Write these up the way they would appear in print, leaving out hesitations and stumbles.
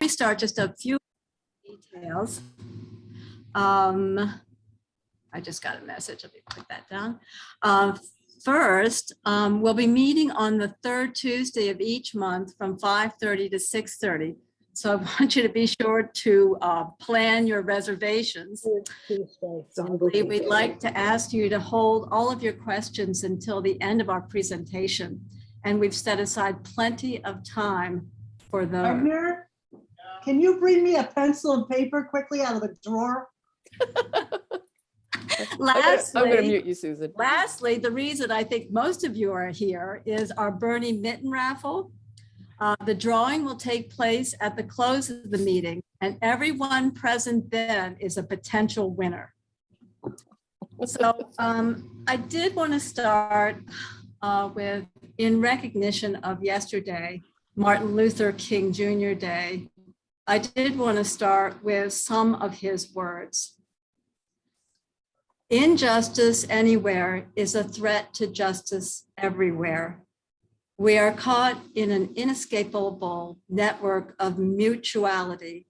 me start just a few details. I just got a message. Let me put that down. First, we'll be meeting on the third Tuesday of each month from 5:30 to 6:30. So I want you to be sure to plan your reservations. We'd like to ask you to hold all of your questions until the end of our presentation. And we've set aside plenty of time for those. Here, can you bring me a pencil and paper quickly out of the drawer? Lastly, I'm going to mute you, Susan. Lastly, the reason I think most of you are here is our Bernie Mitten raffle. The drawing will take place at the close of the meeting, and everyone present then is a potential winner. So I did want to start with, in recognition of yesterday, Martin Luther King Jr. Day, I did want to start with some of his words. Injustice anywhere is a threat to justice everywhere. We are caught in an inescapable network of mutuality,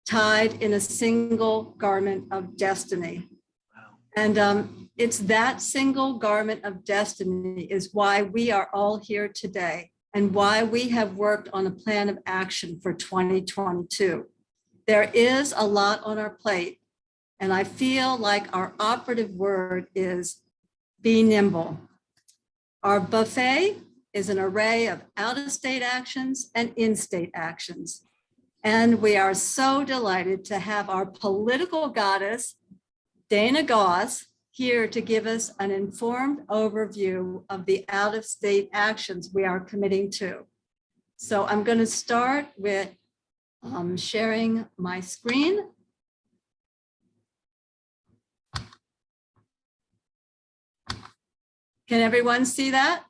tied in a single garment of destiny. And it's that single garment of destiny is why we are all here today and why we have worked on a plan of action for 2022. There is a lot on our plate, and I feel like our operative word is be nimble. Our buffet is an array of out-of-state actions and in-state actions. And we are so delighted to have our political goddess, Dana Goss, here to give us an informed overview of the out-of-state actions we are committing to. So I'm going to start with sharing my screen. Can everyone see that?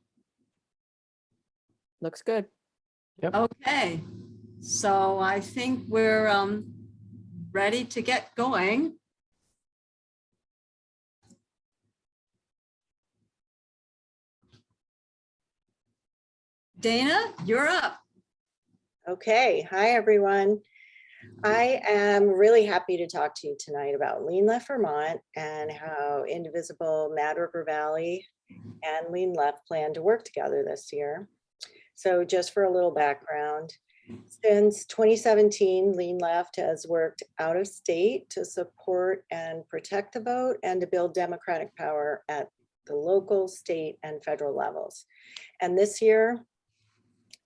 Looks good. Yep. Okay, so I think we're ready to get going. Dana, you're up. Okay, hi everyone. I am really happy to talk to you tonight about Lean Left Vermont and how Indivisible, Mad River Valley, and Lean Left plan to work together this year. So just for a little background, since 2017, Lean Left has worked out of state to support and protect the vote and to build democratic power at the local, state, and federal levels. And this year,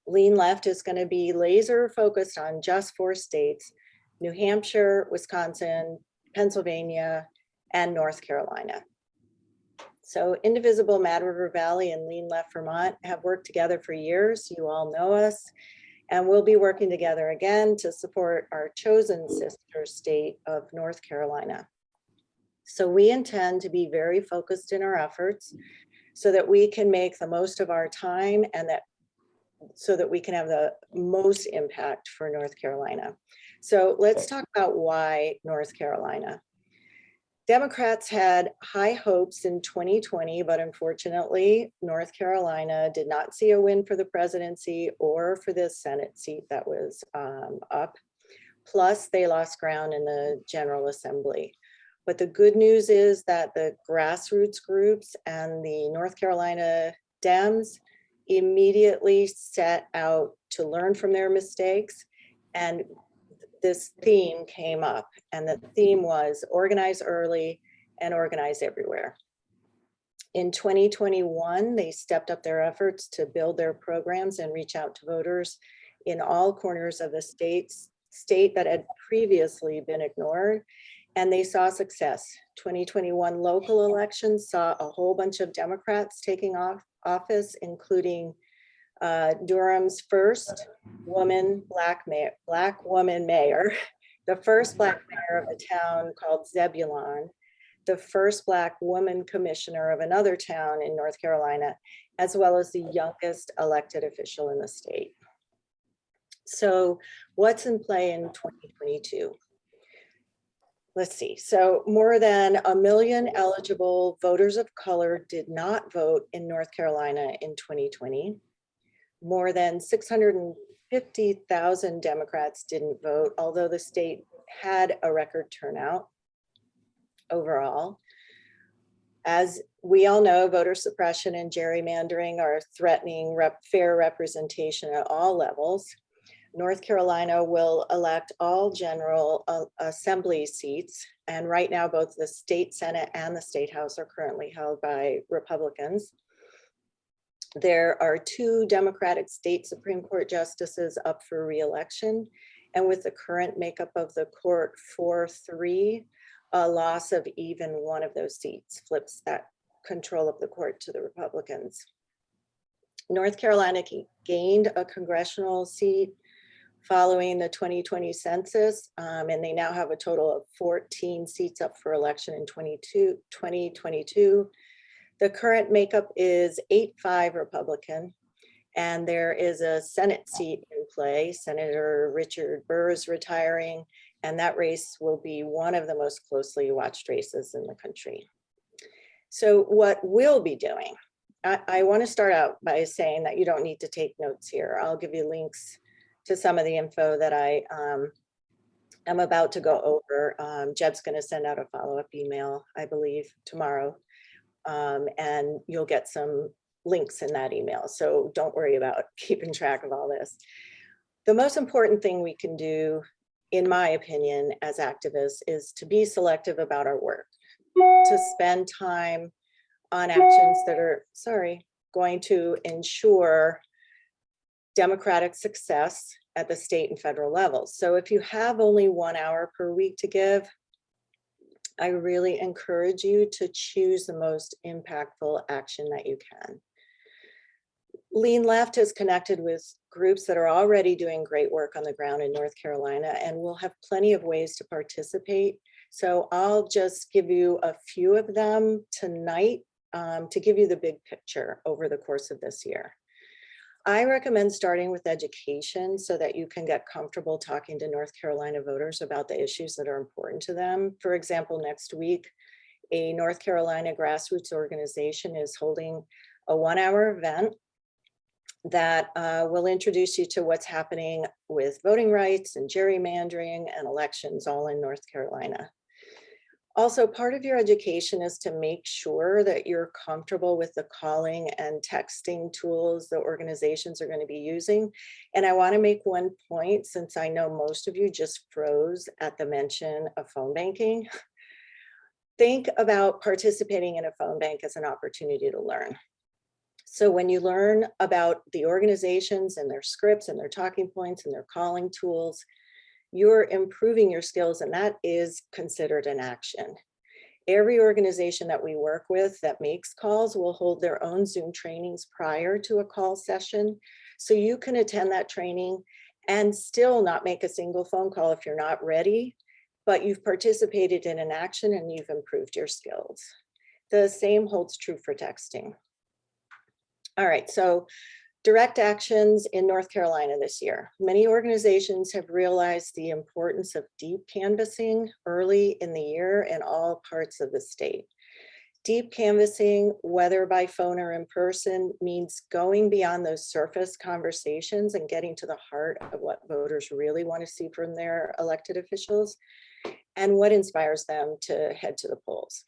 Lean Left is going to be laser focused on just 4 states, New Hampshire, Wisconsin, Pennsylvania, and North Carolina. So Indivisible, Mad River Valley, and Lean Left Vermont have worked together for years. You all know us, and we'll be working together again to support our chosen sister state of North Carolina. So we intend to be very focused in our efforts so that we can make the most of our time and so that we can have the most impact for North Carolina. So let's talk about why North Carolina. Democrats had high hopes in 2020, but unfortunately, North Carolina did not see a win for the presidency or for the Senate seat that was up. Plus, they lost ground in the General Assembly. But the good news is that the grassroots groups and the North Carolina Dems immediately set out to learn from their mistakes, and this theme came up, and the theme was organize early and organize everywhere. In 2021, they stepped up their efforts to build their programs and reach out to voters in all corners of the state that had previously been ignored, and they saw success. 2021 local elections saw a whole bunch of Democrats taking office, including Durham's first black woman mayor, the first Black mayor of a town called Zebulon, the first Black woman commissioner of another town in North Carolina, as well as the youngest elected official in the state. So what's in play in 2022? Let's see. So more than 1 million eligible voters of color did not vote in North Carolina in 2020. More than 600 50,000 Democrats didn't vote, although the state had a record turnout overall. As we all know, voter suppression and gerrymandering are threatening fair representation at all levels. North Carolina will elect all general assembly seats. And right now, both the state Senate and the state House are currently held by Republicans. There are 2 Democratic state Supreme Court justices up for re-election. And with the current makeup of the court 4-3, a loss of even one of those seats flips that control of the court to the Republicans. North Carolina gained a congressional seat following the 2020 census, and they now have a total of 14 seats up for election in 2022. The current makeup is 8-5 Republican, and there is a Senate seat in play. Senator Richard Burr is retiring, and that race will be one of the most closely watched races in the country. So what we'll be doing, I want to start out by saying that you don't need to take notes here. I'll give you links to some of the info that I am about to go over. Jeb's going to send out a follow-up email, I believe, tomorrow. And you'll get some links in that email. So don't worry about keeping track of all this. The most important thing we can do, in my opinion, as activists, is to be selective about our work, to spend time on actions that are, going to ensure democratic success at the state and federal levels. So if you have only 1 hour per week to give, I really encourage you to choose the most impactful action that you can. Lean Left has connected with groups that are already doing great work on the ground in North Carolina, and we'll have plenty of ways to participate. So I'll just give you a few of them tonight to give you the big picture over the course of this year. I recommend starting with education so that you can get comfortable talking to North Carolina voters about the issues that are important to them. For example, next week, a North Carolina grassroots organization is holding a 1-hour event that will introduce you to what's happening with voting rights and gerrymandering and elections all in North Carolina. Also, part of your education is to make sure that you're comfortable with the calling and texting tools the organizations are going to be using. And I want to make one point, since I know most of you just froze at the mention of phone banking. Think about participating in a phone bank as an opportunity to learn. So when you learn about the organizations and their scripts and their talking points and their calling tools, you're improving your skills, and that is considered an action. Every organization that we work with that makes calls will hold their own Zoom trainings prior to a call session. So you can attend that training and still not make a single phone call if you're not ready, but you've participated in an action and you've improved your skills. The same holds true for texting. All right, so direct actions in North Carolina this year. Many organizations have realized the importance of deep canvassing early in the year in all parts of the state. Deep canvassing, whether by phone or in person, means going beyond those surface conversations and getting to the heart of what voters really want to see from their elected officials and what inspires them to head to the polls.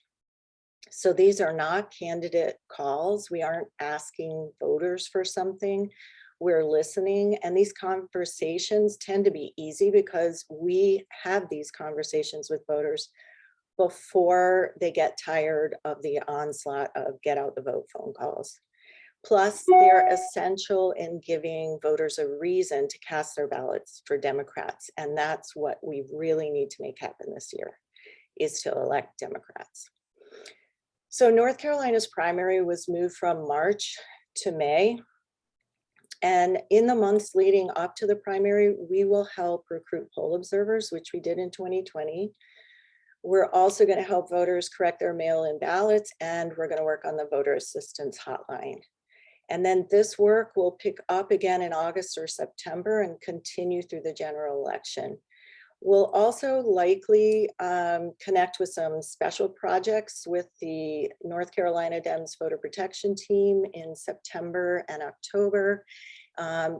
So these are not candidate calls. We aren't asking voters for something. We're listening. And these conversations tend to be easy because we have these conversations with voters before they get tired of the onslaught of get out the vote phone calls. Plus, they're essential in giving voters a reason to cast their ballots for Democrats. And that's what we really need to make happen this year, is to elect Democrats. So North Carolina's primary was moved from March to May. And in the months leading up to the primary, we will help recruit poll observers, which we did in 2020. We're also going to help voters correct their mail-in ballots, and we're going to work on the voter assistance hotline. And then this work will pick up again in August or September and continue through the general election. We'll also likely connect with some special projects with the North Carolina Dems voter protection team in September and October.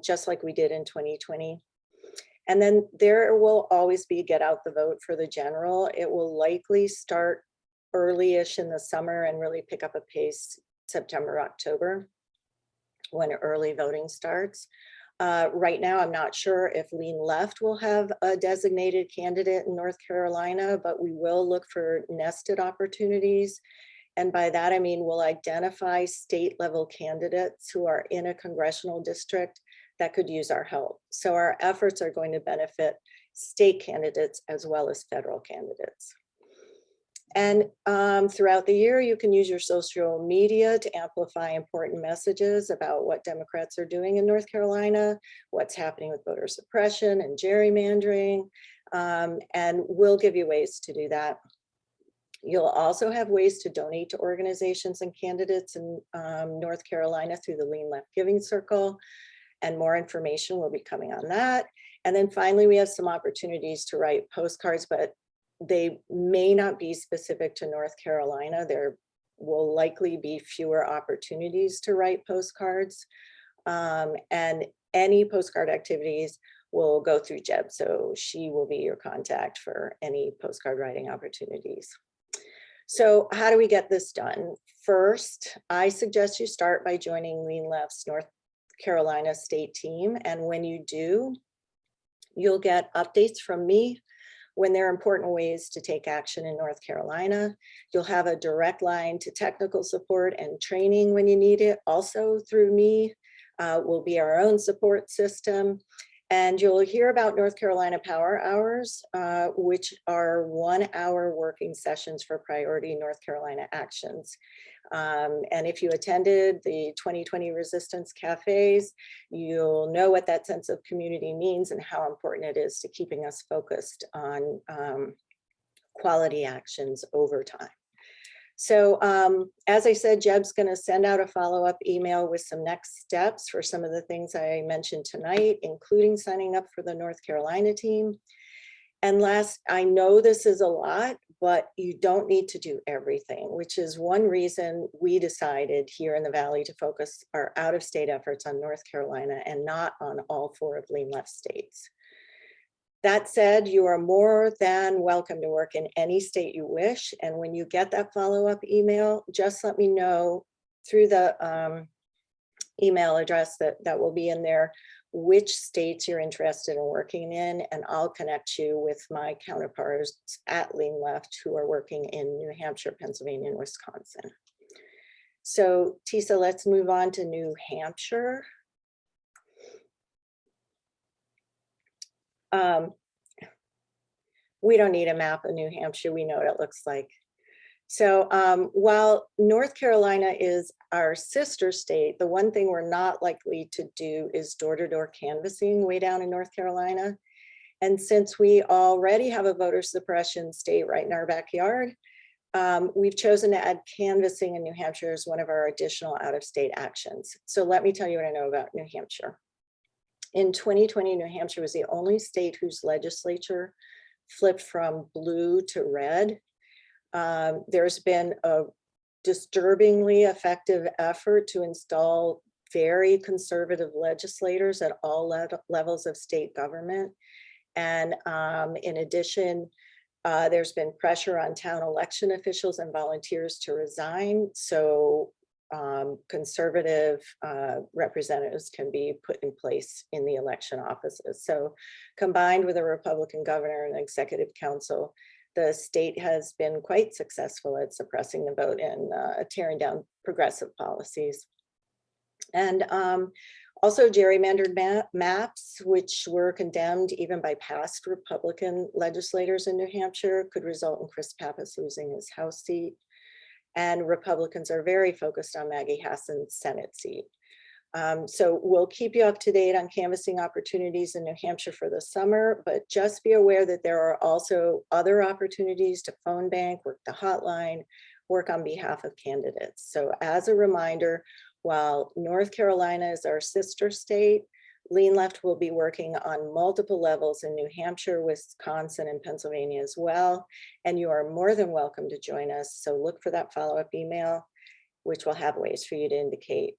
just like we did in 2020. And then there will always be get out the vote for the general. It will likely start early-ish in the summer and really pick up a pace September, October, when early voting starts. Right now, I'm not sure if Lean Left will have a designated candidate in North Carolina, but we will look for nested opportunities. And by that, I mean, we'll identify state level candidates who are in a congressional district that could use our help. So our efforts are going to benefit state candidates as well as federal candidates. And throughout the year, you can use your social media to amplify important messages about what Democrats are doing in North Carolina, what's happening with voter suppression and gerrymandering, and we'll give you ways to do that. You'll also have ways to donate to organizations and candidates in North Carolina through the Lean Left Giving Circle, and more information will be coming on that. And then finally, we have some opportunities to write postcards, but they may not be specific to North Carolina. There will likely be fewer opportunities to write postcards. And any postcard activities will go through Jeb. So she will be your contact for any postcard writing opportunities. So how do we get this done? First, I suggest you start by joining Lean Left's North Carolina state team. And when you do, you'll get updates from me when there are important ways to take action in North Carolina. You'll have a direct line to technical support and training when you need it. Also through me, will be our own support system. And you'll hear about North Carolina Power Hours, which are 1 hour working sessions for priority North Carolina actions. And if you attended the 2020 Resistance Cafes, you'll know what that sense of community means and how important it is to keeping us focused on quality actions over time. So as I said, Jeb's going to send out a follow-up email with some next steps for some of the things I mentioned tonight, including signing up for the North Carolina team. And last, I know this is a lot, but you don't need to do everything, which is one reason we decided here in the Valley to focus our out-of-state efforts on North Carolina and not on all 4 of Lean Left states. That said, you are more than welcome to work in any state you wish. And when you get that follow-up email, just let me know through the email address that will be in there, which states you're interested in working in, and I'll connect you with my counterparts at Lean Left who are working in New Hampshire, Pennsylvania, and Wisconsin. So Tisa, let's move on to New Hampshire. We don't need a map of New Hampshire. We know what it looks like. So while North Carolina is our sister state, the one thing we're not likely to do is door-to-door canvassing way down in North Carolina. And since we already have a voter suppression state right in our backyard, we've chosen to add canvassing in New Hampshire as one of our additional out-of-state actions. So let me tell you what I know about New Hampshire. In 2020, New Hampshire was the only state whose legislature flipped from blue to red. There's been a disturbingly effective effort to install very conservative legislators at all levels of state government. And in addition, there's been pressure on town election officials and volunteers to resign. So conservative representatives can be put in place in the election offices. So combined with a Republican governor and executive council, the state has been quite successful at suppressing the vote and tearing down progressive policies. And also gerrymandered maps, which were condemned even by past Republican legislators in New Hampshire, could result in Chris Pappas losing his House seat. And Republicans are very focused on Maggie Hassan's Senate seat. So we'll keep you up to date on canvassing opportunities in New Hampshire for the summer, but just be aware that there are also other opportunities to phone bank, work the hotline, work on behalf of candidates. So as a reminder, while North Carolina is our sister state, Lean Left will be working on multiple levels in New Hampshire, Wisconsin, and Pennsylvania as well. And you are more than welcome to join us. So look for that follow-up email, which will have ways for you to indicate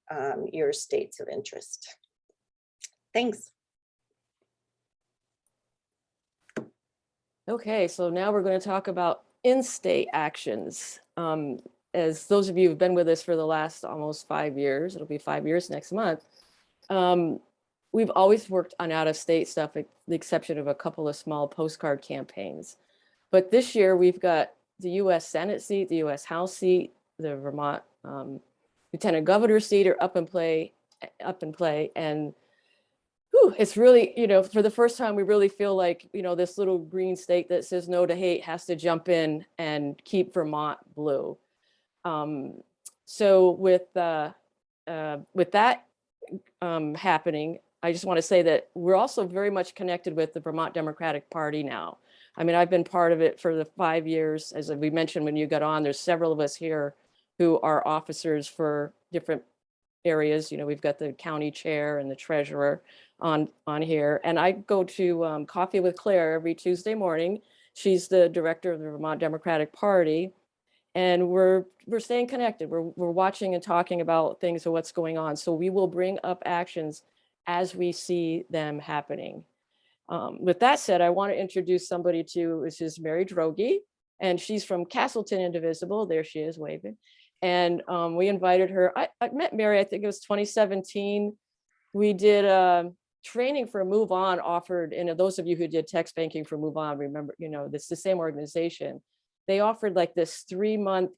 your states of interest. Thanks. Okay, so now we're going to talk about in-state actions. As those of you who've been with us for the last almost 5 years, it'll be 5 years next month. We've always worked on out-of-state stuff, with the exception of a couple of small postcard campaigns. But this year we've got the U.S. Senate seat, the U.S. House seat, the Vermont Lieutenant Governor seat are up in play, and it's really, for the first time, we really feel like, this little green state that says no to hate has to jump in and keep Vermont blue. So with that happening, I just want to say that we're also very much connected with the Vermont Democratic Party now. I mean, I've been part of it for the 5 years. As we mentioned when you got on, there's several of us here who are officers for different areas. We've got the county chair and the treasurer on here. And I go to Coffee with Claire every Tuesday morning. She's the director of the Vermont Democratic Party. And we're staying connected. We're watching and talking about things of what's going on. So we will bring up actions as we see them happening. With that said, I want to introduce somebody which is Mary Droege, and she's from Castleton Indivisible. There she is waving. And we invited her. I met Mary, I think it was 2017. We did a training for Move On offered, and those of you who did text banking for Move On, remember, it's the same organization. They offered like this 3-month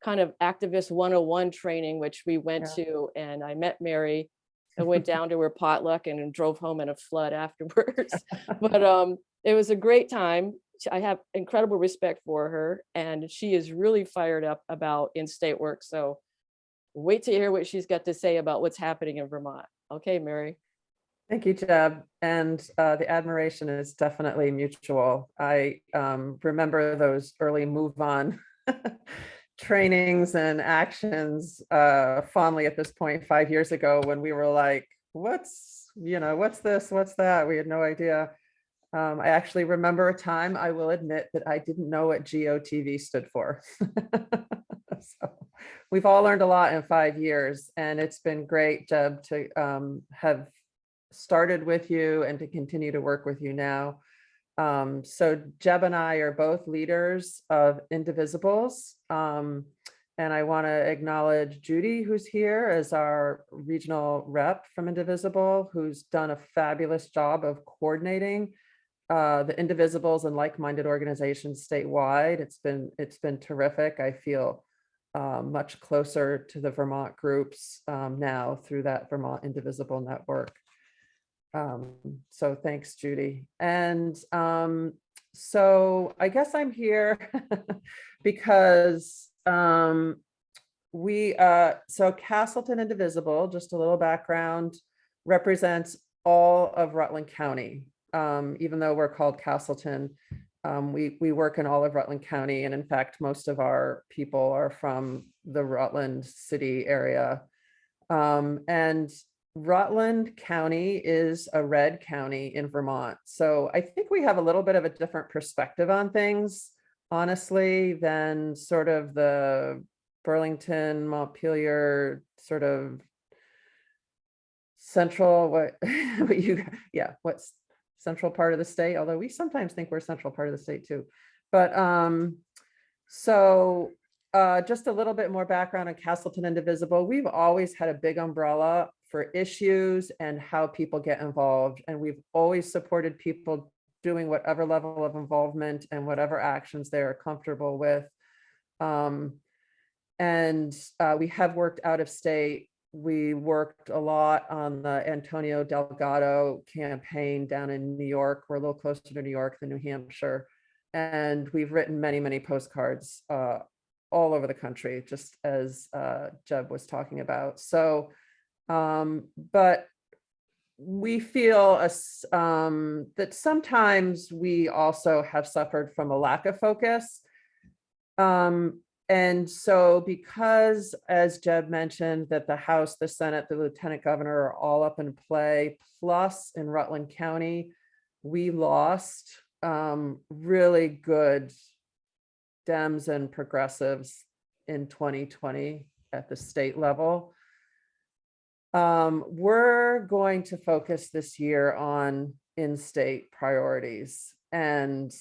kind of activist 101 training, which we went to, and I met Mary. I went down to her potluck and drove home in a flood afterwards. But it was a great time. I have incredible respect for her, and she is really fired up about in-state work. So wait to hear what she's got to say about what's happening in Vermont. Okay, Mary. Thank you, Deb. And the admiration is definitely mutual. I remember those early Move On trainings and actions fondly at this point 5 years ago, when we were like, what's this, what's that? We had no idea. I actually remember a time, I will admit, that I didn't know what GOTV stood for. So we've all learned a lot in 5 years, and it's been great, Deb, to have started with you and to continue to work with you now. So Jeb and I are both leaders of Indivisibles. And I want to acknowledge Judy, who's here as our regional rep from Indivisible, who's done a fabulous job of coordinating the Indivisibles and like-minded organizations statewide. It's been terrific. I feel much closer to the Vermont groups now through that Vermont Indivisible network. So thanks, Judy. And so I guess I'm here because so Castleton Indivisible, just a little background, represents all of Rutland County. Even though we're called Castleton, we work in all of Rutland County. And in fact, most of our people are from the Rutland City area. And Rutland County is a red county in Vermont. So I think we have a little bit of a different perspective on things, honestly, than sort of the Burlington, Montpelier sort of central, what's central part of the state, although we sometimes think we're central part of the state too. But just a little bit more background on Castleton Indivisible. We've always had a big umbrella for issues and how people get involved. And we've always supported people doing whatever level of involvement and whatever actions they're comfortable with. We have worked out of state. We worked a lot on the Antonio Delgado campaign down in New York. We're a little closer to New York than New Hampshire. And we've written many, many postcards all over the country, just as Jeb was talking about. So, but we feel that sometimes we also have suffered from a lack of focus. And so because, as Jeb mentioned, that the House, the Senate, the Lieutenant Governor are all up in play, plus in Rutland County, we lost really good Dems and progressives in 2020 at the state level. We're going to focus this year on in-state priorities. And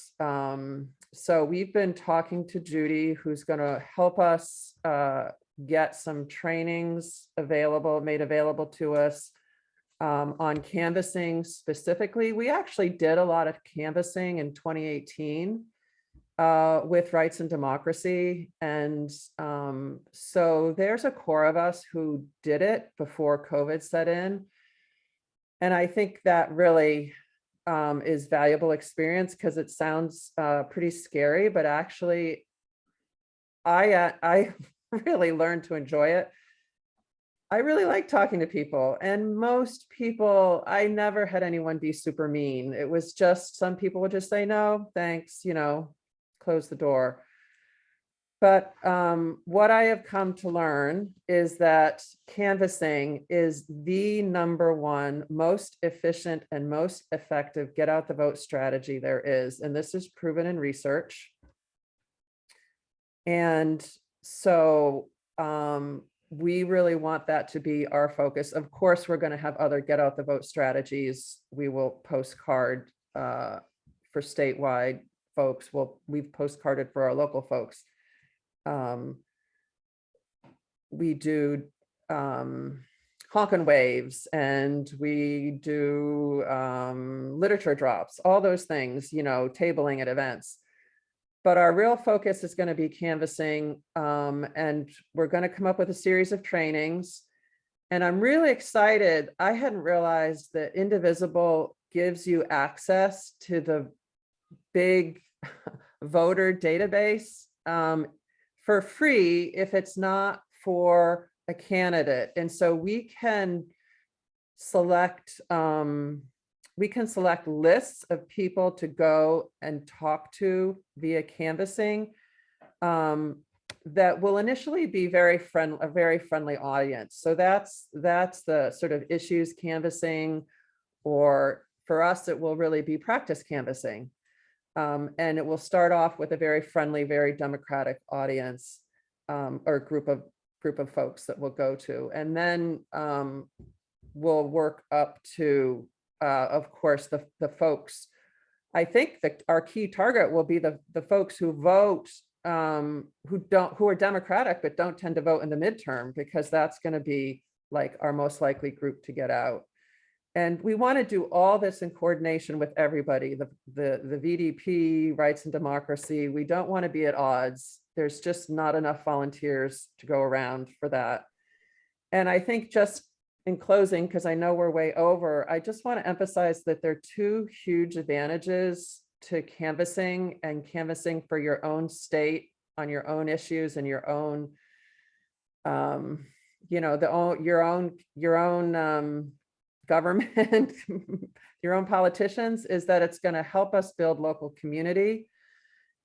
so we've been talking to Judy, who's going to help us get some trainings made available to us on canvassing specifically. We actually did a lot of canvassing in 2018 with Rights and Democracy. And so there's a core of us who did it before COVID set in. And I think that really is valuable experience, because it sounds pretty scary, but actually I really learned to enjoy it. I really like talking to people, and most people, I never had anyone be super mean. It was just, some people would just say, no, thanks, close the door. But what I have come to learn is that canvassing is the #1 most efficient and most effective get out the vote strategy there is. And this is proven in research. And so we really want that to be our focus. Of course, we're going to have other get out the vote strategies. We will postcard for statewide folks. We've postcarded for our local folks. We do honk and waves, and we do literature drops, all those things, tabling at events. But our real focus is going to be canvassing, and we're going to come up with a series of trainings. And I'm really excited. I hadn't realized that Indivisible gives you access to the big voter database for free if it's not for a candidate. And so we can select lists of people to go and talk to via canvassing that will initially be a very friendly audience. So that's the sort of issues canvassing, or for us, it will really be practice canvassing. And it will start off with a very friendly, very democratic audience, or group of folks that we'll go to. And then we'll work up to, of course, the folks. I think that our key target will be the folks who vote, who are Democratic, but don't tend to vote in the midterm, because that's going to be like our most likely group to get out. And we want to do all this in coordination with everybody, the VDP, Rights and Democracy. We don't want to be at odds. There's just not enough volunteers to go around for that. And I think, just in closing, because I know we're way over, I just want to emphasize that there are two huge advantages to canvassing, and canvassing for your own state on your own issues and your own, your own government, your own politicians, is that it's going to help us build local community.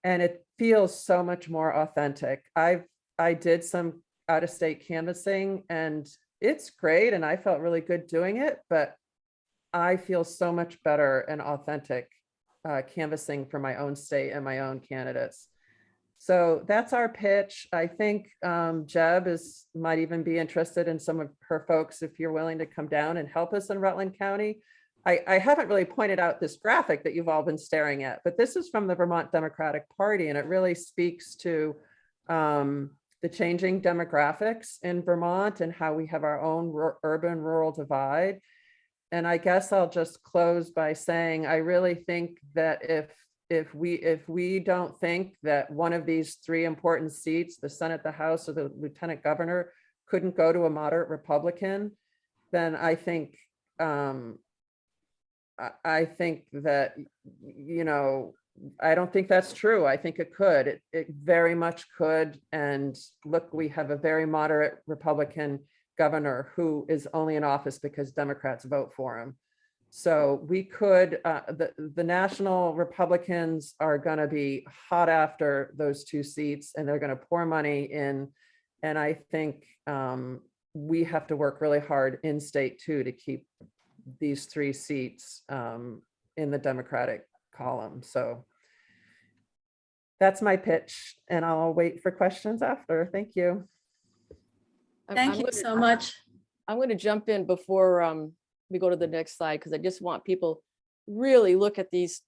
And it feels so much more authentic. I did some out-of-state canvassing, and it's great, and I felt really good doing it, but I feel so much better and authentic canvassing for my own state and my own candidates. So that's our pitch. I think Jeb might even be interested in some of her folks, if you're willing to come down and help us in Rutland County. I haven't really pointed out this graphic that you've all been staring at, but this is from the Vermont Democratic Party, and it really speaks to the changing demographics in Vermont and how we have our own urban-rural divide. And I guess I'll just close by saying, I really think that if we don't think that one of these three important seats, the Senate, the House, or the Lieutenant Governor, couldn't go to a moderate Republican, then I think that, I don't think that's true. I think it could. It very much could. And look, we have a very moderate Republican governor who is only in office because Democrats vote for him. So we could, the national Republicans are going to be hot after those two seats, and they're going to pour money in. And I think we have to work really hard in state too to keep these three seats in the Democratic column. So that's my pitch, and I'll wait for questions after. Thank you. Thank you so much. I'm going to jump in before we go to the next slide, because I just want people really look at these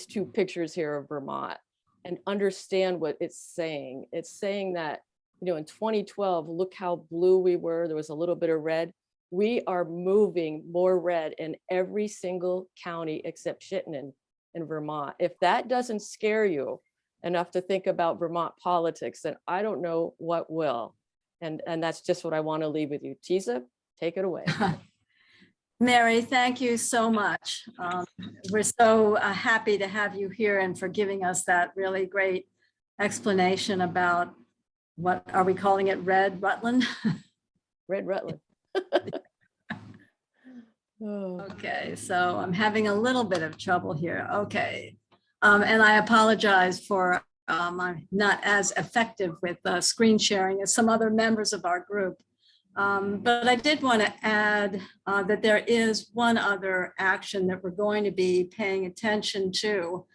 two pictures here of Vermont and understand what it's saying. It's saying that, you know, in 2012, look how blue we were. There was a little bit of red. We are moving more red in every single county except Chittenden in Vermont. If that doesn't scare you enough to think about Vermont politics, then I don't know what will. And that's just what I want to leave with you. Tisa, take it away. Mary, thank you so much. We're so happy to have you here and for giving us that really great explanation about what are we calling it, Red Rutland? Red Rutland. Oh. Okay, so I'm having a little bit of trouble here. Okay. And I apologize for I'm not as effective with screen sharing as some other members of our group. But I did want to add that there is one other action that we're going to be paying attention to.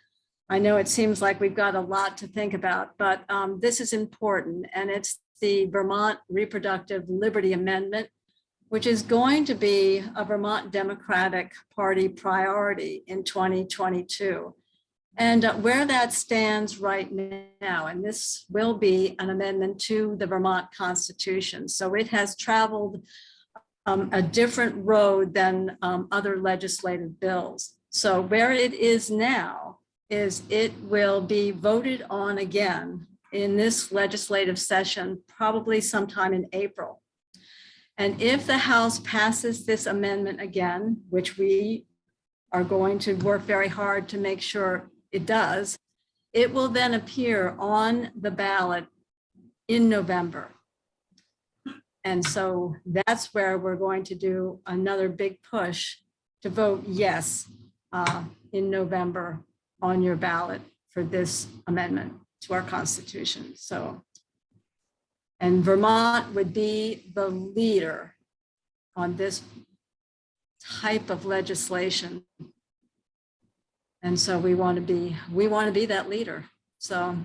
I know it seems like we've got a lot to think about, but this is important, and it's the Vermont Reproductive Liberty Amendment, which is going to be a Vermont Democratic Party priority in 2022. And where that stands right now, and this will be an amendment to the Vermont Constitution. So it has traveled a different road than other legislative bills. So where it is now is it will be voted on again in this legislative session, probably sometime in April. And if the House passes this amendment again, which we are going to work very hard to make sure it does, it will then appear on the ballot in November. And so that's where we're going to do another big push to vote yes in November on your ballot for this amendment to our Constitution. So, and Vermont would be the leader on this type of legislation. And so we want to be that leader. So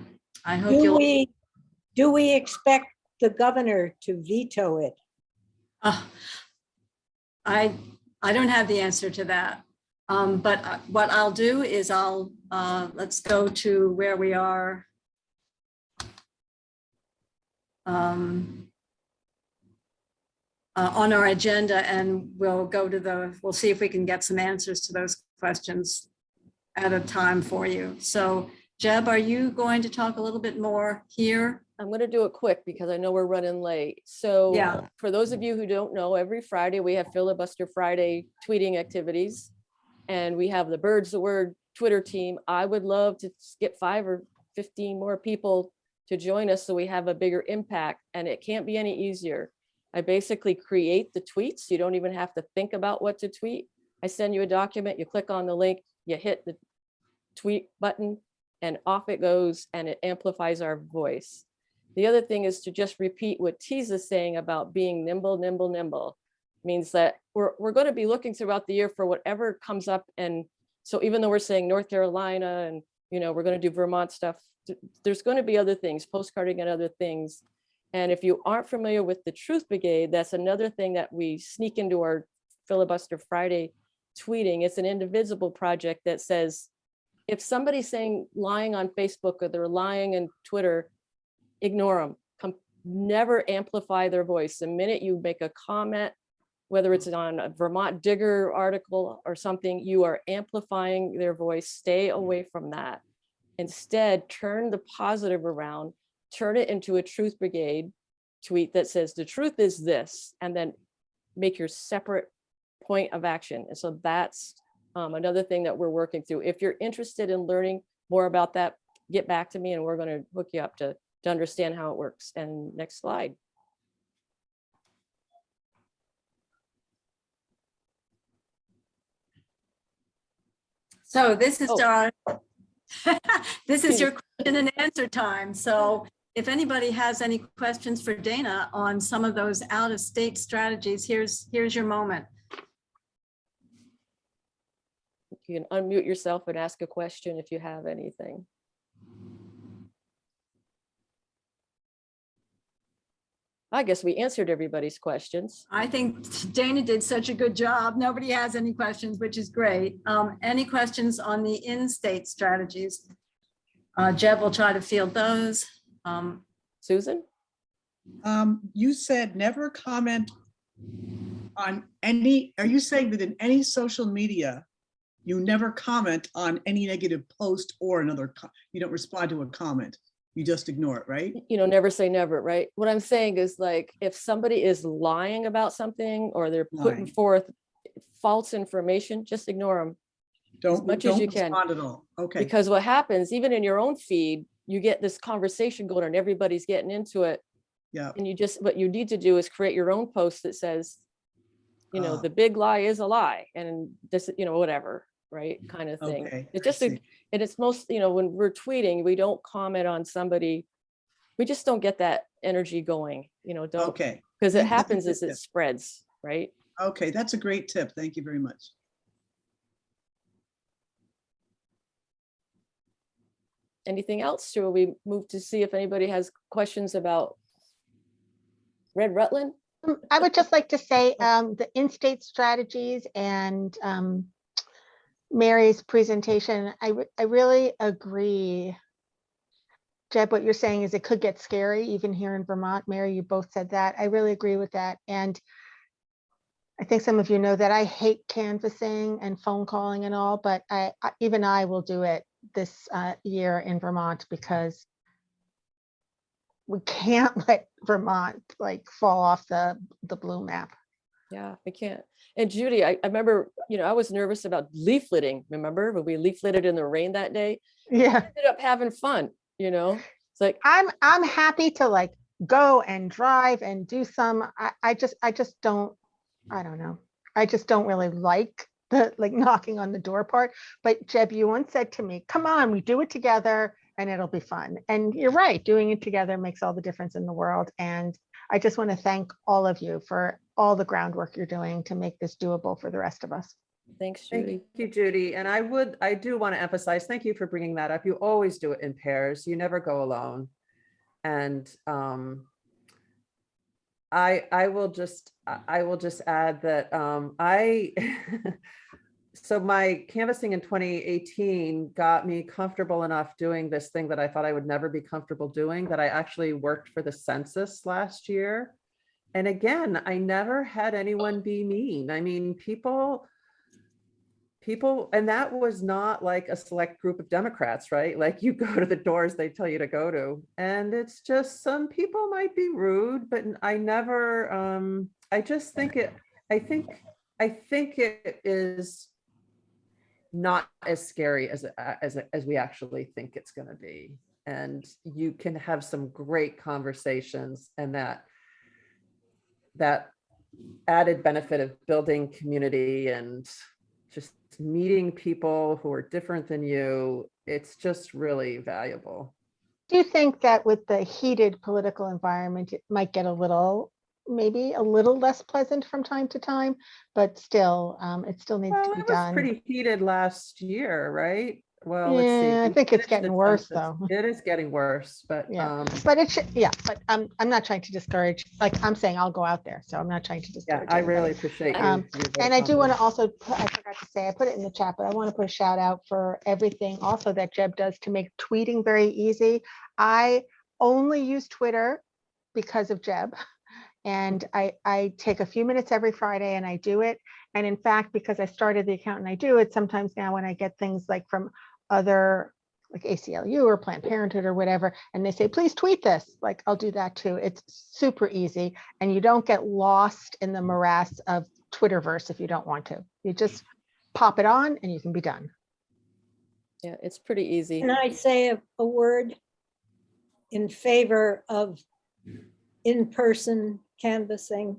I hope Do we expect the governor to veto it? I don't have the answer to that. But what I'll do is let's go to where we are. On our agenda, and we'll see if we can get some answers to those questions at a time for you. So Jeb, are you going to talk a little bit more here? I'm going to do it quick because I know we're running late. So Yeah. For those of you who don't know, every Friday we have Filibuster Friday tweeting activities, and we have the Birds the Word Twitter team. I would love to get 5 or 15 more people to join us so we have a bigger impact, and it can't be any easier. I basically create the tweets. You don't even have to think about what to tweet. I send you a document, you click on the link, you hit the tweet button, and off it goes, and it amplifies our voice. The other thing is to just repeat what Tisa is saying about being nimble, nimble, nimble. Means that we're going to be looking throughout the year for whatever comes up. And so even though we're saying North Carolina and, you know, we're going to do Vermont stuff, there's going to be other things, postcarding and other things. And if you aren't familiar with the Truth Brigade, that's another thing that we sneak into our Filibuster Friday tweeting. It's an indivisible project that says, if somebody's lying on Facebook or they're lying in Twitter, ignore them. Never amplify their voice. The minute you make a comment, whether it's on a Vermont Digger article or something, you are amplifying their voice. Stay away from that. Instead, turn the positive around, turn it into a Truth Brigade tweet that says, the truth is this, and then make your separate point of action. And so that's another thing that we're working through. If you're interested in learning more about that, get back to me and we're going to hook you up to understand how it works. And next slide. So this is Oh. our, this is your question and answer time. So if anybody has any questions for Dana on some of those out-of-state strategies, here's your moment. You can unmute yourself and ask a question if you have anything. I guess we answered everybody's questions. I think Dana did such a good job. Nobody has any questions, which is great. Any questions on the in-state strategies? Jeb will try to field those. Susan? You said never comment on any, are you saying that in any social media, you never comment on any negative post or another, you don't respond to a comment, you just ignore it, right? You know, never say never, right? What I'm saying is, like, if somebody is lying about something or they're putting Lying. forth false information, just ignore them much as Don't you can. respond at all. Okay, Because what happens, even in your own feed, you get this conversation going and everybody's getting into it. yeah, And you just, what you need to do is create your own post that says, you know, Ah. the big lie is a lie, and this, you know, whatever, right? Kind of thing. okay. It's I just, see. and it's most, you know, when we're tweeting, we don't comment on somebody. We just don't get that energy going, you know, don't, Okay, because it That's a happens good as it tip. spreads, right? okay, that's a great tip. Thank you very much. Anything else? Shall we move to see if anybody has questions about Red Rutland? I would just like to say the in-state strategies and Mary's presentation, I really agree. Jeb, what you're saying is it could get scary even here in Vermont. Mary, you both said that. I really agree with that. And I think some of you know that I hate canvassing and phone calling and all, but even I will do it this year in Vermont because we can't let Vermont like fall off the blue map. Yeah, I can't. And Judy, I remember, you know, I was nervous about leafleting. Remember when we leafleted in the rain that day? Yeah. I ended up having fun, you know? It's like, I'm happy to like go and drive and do some, I just don't, I don't know. I just don't really like the like knocking on the door part. But Jeb, you once said to me, come on, we do it together and it'll be fun. And you're right, doing it together makes all the difference in the world. And I just want to thank all of you for all the groundwork you're doing to make this doable for the rest of us. thanks, Thank Judy. you, Judy. And I do want to emphasize, thank you for bringing that up. You always do it in pairs. You never go alone. And I will just add that so my canvassing in 2018 got me comfortable enough doing this thing that I thought I would never be comfortable doing, that I actually worked for the census last year. And again, I never had anyone be mean. I mean, people, and that was not like a select group of Democrats, right? Like you go to the doors they tell you to go to. And it's just, some people might be rude, but I never, I just think I think it is not as scary as we actually think it's going to be. And you can have some great conversations, and that added benefit of building community and just meeting people who are different than you, it's just really valuable. Do you think that with the heated political environment, it might get maybe a little less pleasant from time to time, but still, it still needs to Well, be it was done? pretty heated last year, right? Well, let's see. Yeah, I We think it's finished getting the worse census. though. It is getting worse, but Yeah, but it should, yeah, but I'm not trying to discourage, like I'm saying, I'll go out there. So I'm not trying to yeah, discourage I anybody. really appreciate you. Um, your And I do want to confidence. also, I forgot to say, I put it in the chat, but I want to put a shout out for everything also that Jeb does to make tweeting very easy. I only use Twitter because of Jeb. And I take a few minutes every Friday and I do it. And in fact, because I started the account and I do it, sometimes now when I get things like from other, like ACLU or Planned Parenthood or whatever, and they say, please tweet this, like I'll do that too. It's super easy. And you don't get lost in the morass of Twitterverse if you don't want to. You just pop it on and you can be done. Yeah, it's pretty easy. Can I say a word in favor of in-person canvassing?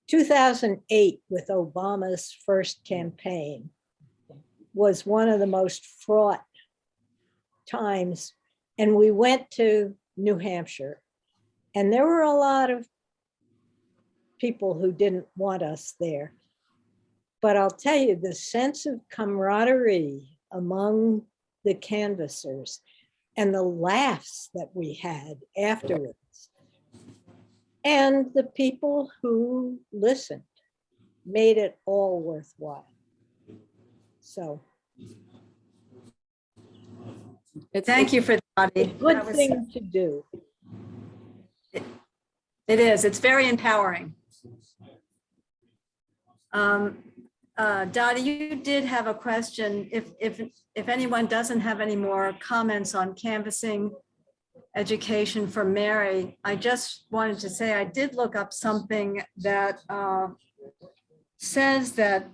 2008, with Obama's first campaign, was one of the most fraught times. And we went to New Hampshire, and there were a lot of people who didn't want us there. But I'll tell you, the sense of camaraderie among the canvassers and the laughs that we had afterwards. And the people who listened made it all worthwhile. So Thank you for that, a Dottie. good That was- thing to do. It is. It's very empowering. Dottie, you did have a question. If anyone doesn't have any more comments on canvassing education for Mary, I just wanted to say I did look up something that says that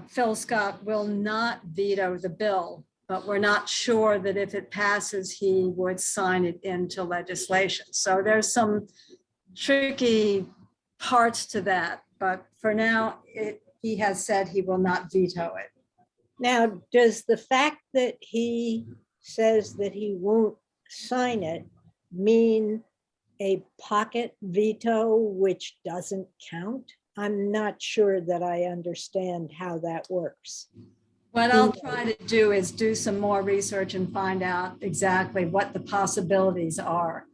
Phil Scott will not veto the bill, but we're not sure that if it passes, he would sign it into legislation. So there's some tricky parts to that, but for now, he has said he will not veto it. Now, does the fact that he says that he won't sign it mean a pocket veto, which doesn't count? I'm not sure that I understand how that works. What I'll try to do is do some more research and find out exactly what the possibilities are.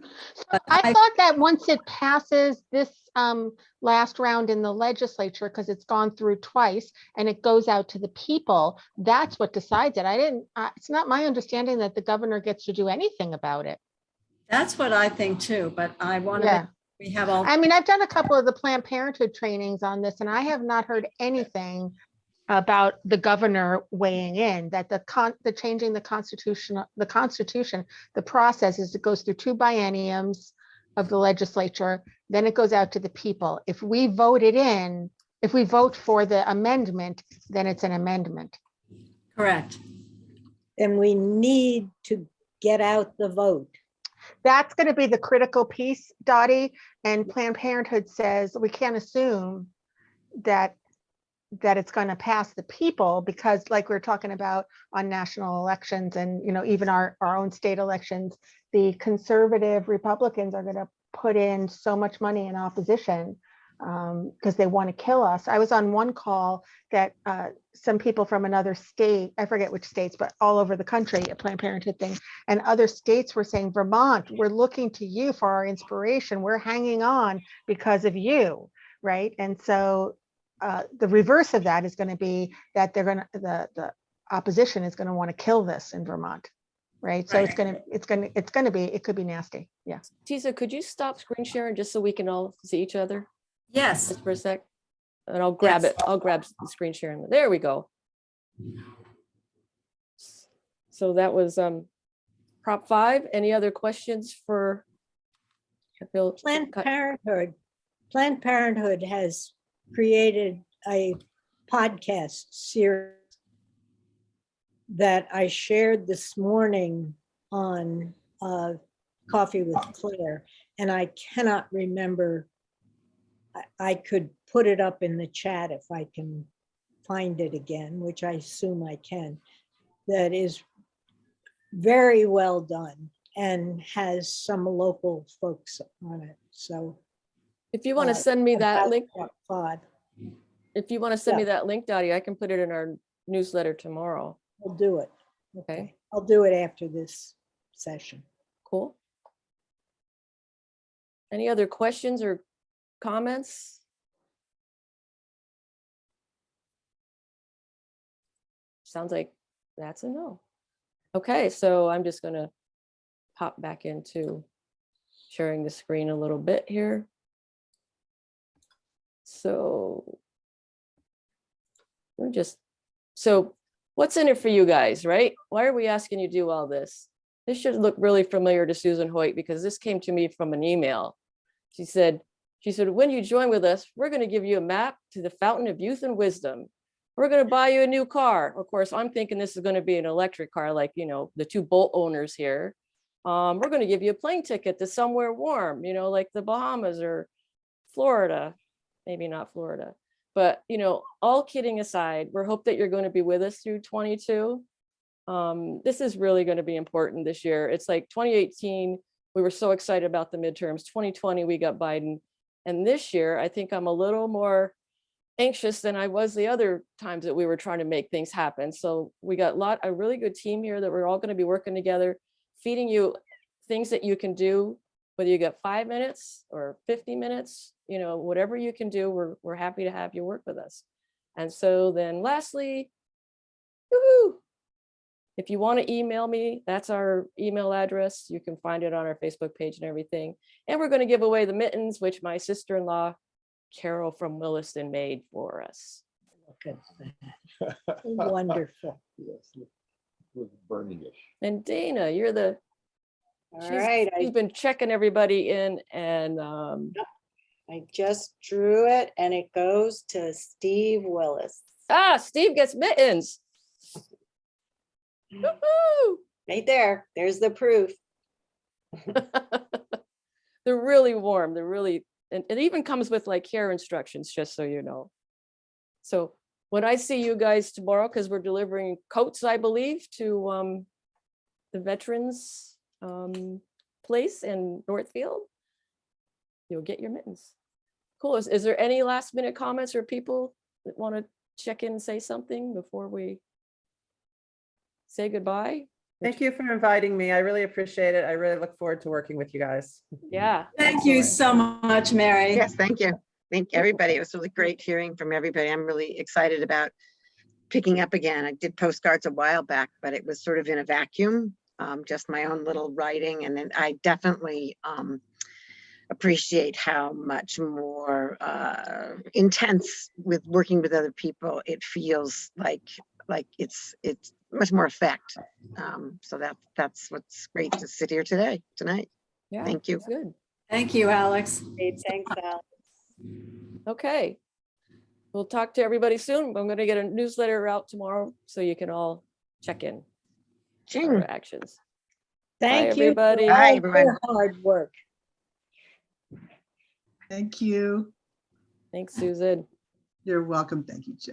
But I thought that once it passes this last round in the legislature, because it's gone through twice and it goes out to the people, that's what decides it. It's not my understanding that the governor gets to do anything about it. That's what I think too, but I want to, Yeah. we have all, I mean, I've done a couple of the Planned Parenthood trainings on this, and I have not heard anything about the governor weighing in, that the changing the constitution, the process is it goes through 2 bienniums of the legislature, then it goes out to the people. If we vote for the amendment, then it's an amendment. correct. And we need to get out the vote. That's going to be the critical piece, Dottie, and Planned Parenthood says we can't assume that it's going to pass the people, because like we we're talking about on national elections and, you know, even our own state elections, the conservative Republicans are going to put in so much money in opposition because they want to kill us. I was on one call that some people from another state, I forget which states, but all over the country, a Planned Parenthood thing, and other states were saying, Vermont, we're looking to you for our inspiration. We're hanging on because of you, right? And so the reverse of that is going to be that the opposition is going to want to kill this in Vermont, right? So Right. it could be nasty. Yeah. Tisa, could you stop screen sharing just so we can all see each other Yes, just for a sec? And I'll grab Yes. it. I'll grab the screen sharing. There we go. So that was Prop 5. Any other questions for Bill? Planned Parenthood has created a podcast series that I shared this morning on Coffee with Claire, and I cannot remember. I could put it up in the chat if I can find it again, which I assume I can. That is very well done and has some local folks on it. So If you want to send me that about link, Prop 5. if you want to send me Yeah. that link, Dottie, I can put it in our newsletter tomorrow. We'll do it. Okay. I'll do it after this session. Cool. Any other questions or comments? Sounds like that's a no. Okay, so I'm just gonna pop back into sharing the screen a little bit here. So so what's in it for you guys, right? Why are we asking you to do all this? This should look really familiar to Susan Hoyt, because this came to me from an email. She said, when you join with us, we're going to give you a map to the fountain of youth and wisdom. We're going to buy you a new car. Of course, I'm thinking this is going to be an electric car, like, you know, the 2 Bolt owners here. We're going to give you a plane ticket to somewhere warm, you know, like the Bahamas or Florida, maybe not Florida. But, you know, all kidding aside, we hope that you're going to be with us through 22. This is really going to be important this year. It's like 2018, we were so excited about the midterms. 2020, we got Biden. And this year, I think I'm a little more anxious than I was the other times that we were trying to make things happen. So we got a really good team here that we're all going to be working together. feeding you things that you can do, whether you got 5 minutes or 50 minutes, you know, whatever you can do, we're happy to have you work with us. And so then lastly, woohoo, if you want to email me, that's our email address. You can find it on our Facebook page and everything. And we're going to give away the mittens, which my sister-in-law, Carol from Williston, made for us. Look at that. Wonderful. With burning-ish. And Dana, you're the, All she's right, been checking everybody in, and I just drew it and it goes to Steve Willis. Steve gets mittens. Woo-hoo! Right there. There's the proof. They're really warm. They're really, and it even comes with like care instructions, just so you know. So when I see you guys tomorrow, because we're delivering coats, I believe, to the veterans place in Northfield, you'll get your mittens. Cool. Is there any last minute comments or people that want to check in and say something before we say goodbye? Thank you for inviting me. I really appreciate it. I really look forward to working with you guys. Yeah. Thank you excellent. so much, Mary. Yes, thank you. Thank everybody. It was really great hearing from everybody. I'm really excited about picking up again. I did postcards a while back, but it was sort of in a vacuum, just my own little writing. And then I definitely appreciate how much more intense with working with other people. It feels like it's much more effect. So that's what's great to sit here tonight. Yeah. Thank you. That's good. Thank you, Alex. Great, thanks, Al. Okay. We'll talk to everybody soon. I'm going to get a newsletter out tomorrow so you can all check in Ching. our actions. Thank you for everybody. all Bye, your everyone. hard work. Thank you. Thanks, Susan. You're welcome. Thank you, Jen.